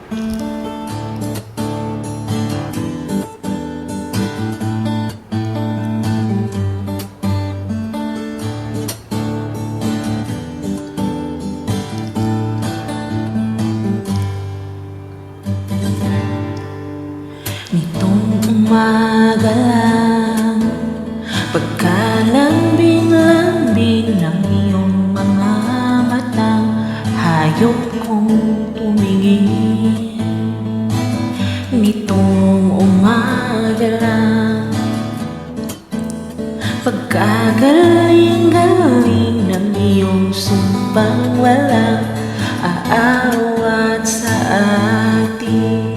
Nitong umaga lang, pagkalambing-lambing ng iyong mga matang, hayop kong tumingin. Nitong umaga lang, pagkagaling-galing ng iyong sumpang walang aawat sa atin.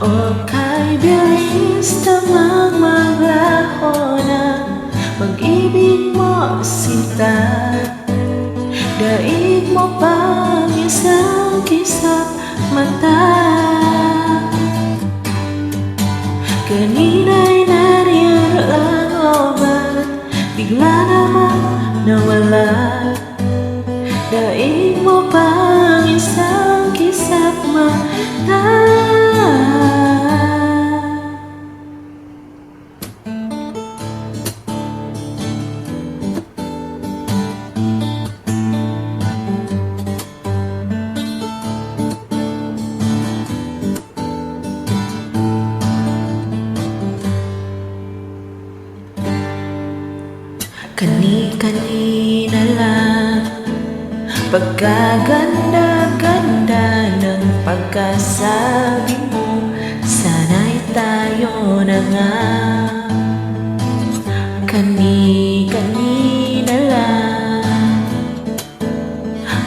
O kay bilis namang maglaho na pag-ibig mo, sinta. Daig mo pang isang kisap mata. Kanina'y nariyan ang obat, bigla namang nawala. Daig mo pang isang kisap mata. Kani-kanina lang, pagkaganda-ganda ng pagkasabi mo, sana'y tayo na nga. Kani-kanina lang,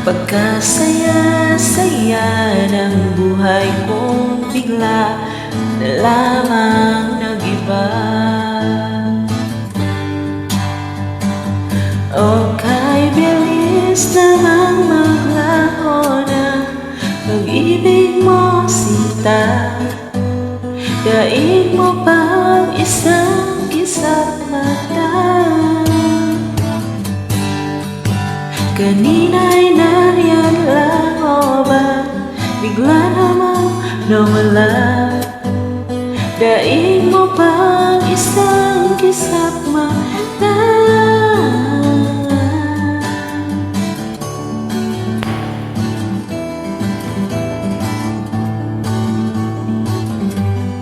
pagkasaya-saya ng buhay kong bigla na lamang nag-iba. O kay bilis namang maglaho na pag-ibig mo, sinta. Daig mo pang isang kisap mata. Kanina'y nariyan lang o ba, bigla namang nawala.